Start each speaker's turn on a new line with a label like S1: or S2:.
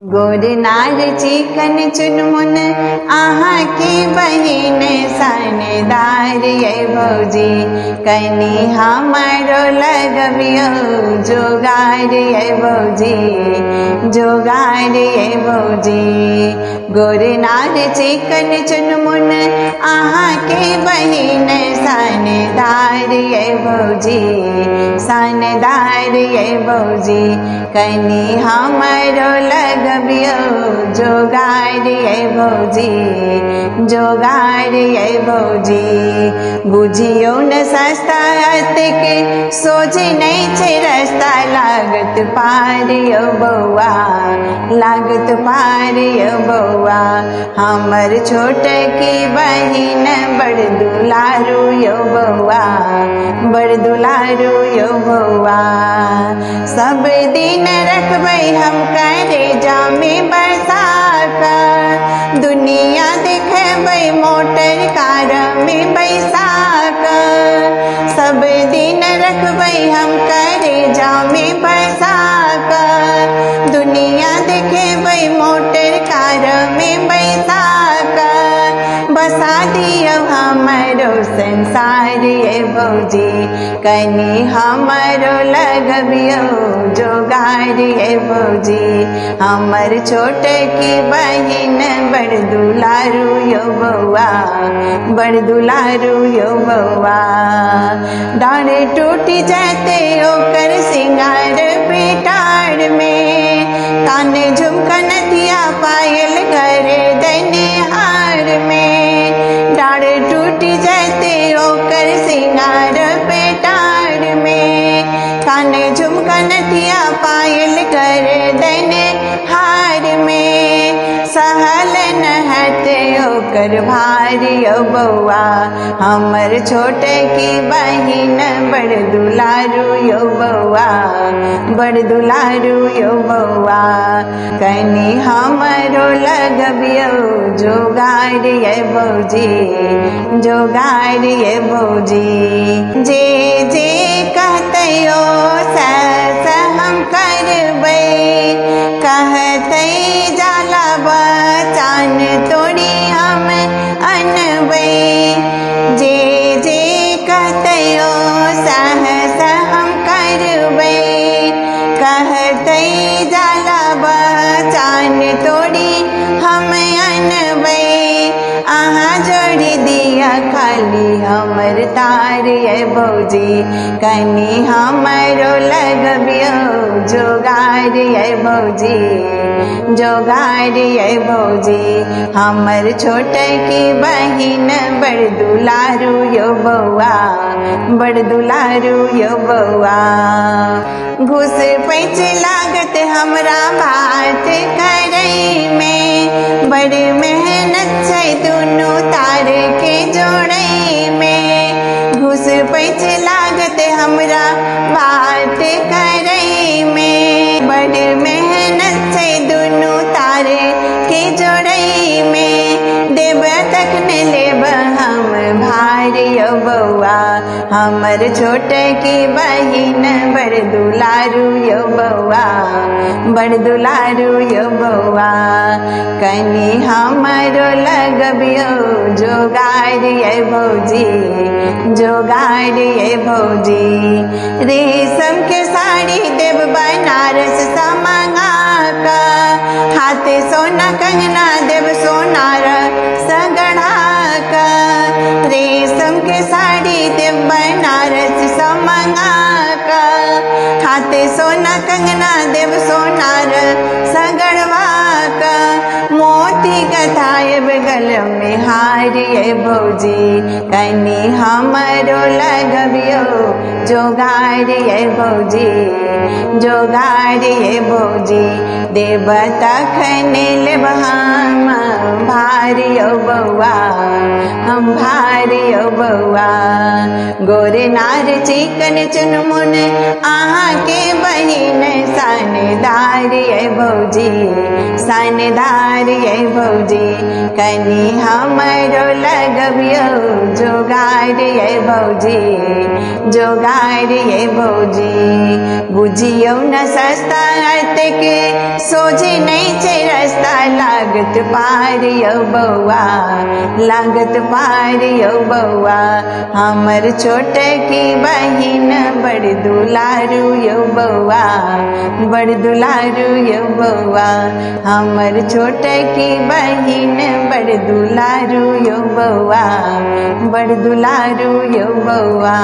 S1: गोर नार चिकन चुनमुन आहा की बहिन सनदार ये भौजी कनी हमारो लगबियो जोगार ये भौजी जोगार ये भौजी। गोर नार चिकन चुनमुन आहा की बहिन सनदार ये भौजी सनदार ये भौजी कनी हमारो लगबियो जोगार ये भौजी जोगार ये भौजी। बुझियो न सस्ता के सोझे नहीं छे रस्ता लागत पार यो बउआ लागत पार यो बउआ। हमर छोट की बहिन बड़ दुलारू यो बउआ बड़ दुलारू यो बउआ। सब दिन रखबै हम करे जामे बरसा कर दुनिया देखबै मोटर कार में बैसा कर। सब दिन रखबै हम करे जामे बरसा कर दुनिया देखबै मोटर कार में बैसा कर। बसा दियो हमारो संसार ये भौजी कनी हमारो लगबियो जोगार ये भौजी। हमर छोट की बहिन बड़ दुलारू यो बउआ बड़ दुलारू यो बउआ। डाँड टूट जाते ओकर सिंगार पेटार में कान झुमका नथिया पायल करे दैने हार में। डाँड टूट जाते ओकर सिंगार पेटार में कान झुमका नथिया पायल करे दैने हार में। सहल नहत ओकर भारी यो बउआ हमर छोट की बहिन बड़ दुलारू यो बउआ बड़ दुलारू यो बउआ कनी हमरो लगबियो जोगार ये भौजी जोगार ये भौजी। जे जे कहतयो सस हम करबै कहतै जाला बचान तोड़ी हम अनबै। जे जे कहतयो सहस हम करबै कहतै जाला बचान तोड़ी हम अनबै। अहाँ जोड़ी दिया खाली हमर तार ये भौजी कनी हमारो लगबियो जोगार ये भौजी जोगार ये भौजी। हमर छोट की बहिन बड़ दुलारू यो बउआ बड़ दुलारू यो बउआ। घुस पैच लागत हमरा बात करई में बड़ मेहनत छै दुनू तार के जोड़ई में। घुस पैच लागत हमरा बात करई में बड़ मेहनत छै दुनू तार के जोड़ई में। देब तक न लेब हम भार यो बउआ हमर छोट की बहिन बड़ दुलारू यो बउआ बड़ दुलारू यो बउआ कनी हमारो लगबियो जोगार ये भौजी जोगार ये भौजी। रेशम के साड़ी देव बनारस सा मंगा का हाथ सोना कंगना देव सोनार सगड़ा का। रेशम के साड़ी देव बनारस सा मंगा का हाथ सोना कंगना देव सोनार सगड़वा का। मोती गथाएब गल में हार ये भौजी कनी हमारो लगबियो जोगार ये भौजी जोगार ये भौजी। देब तखन लेब हम भार यो बउआ हम भार यो बउआ। गोर नार चिकन चुनमुन आहा के बहिन सनदार ये भौजी सनदार ये भौजी कनी हमारो लगबियो जोगार ये भौजी जोगार ये भौजी। बुझियो न सस्ता के सोझे नहीं छे लागत पार यौ बउआ, लागत पार यौ बउआ। हमर छोट की बहिन बड़ दुलारू यौ बउआ, बड़ दुलारू यौ बउआ। हमर छोट की बहिन बड़ दुलारू यौ बउआ, बड़ दुलारू यौ बउआ।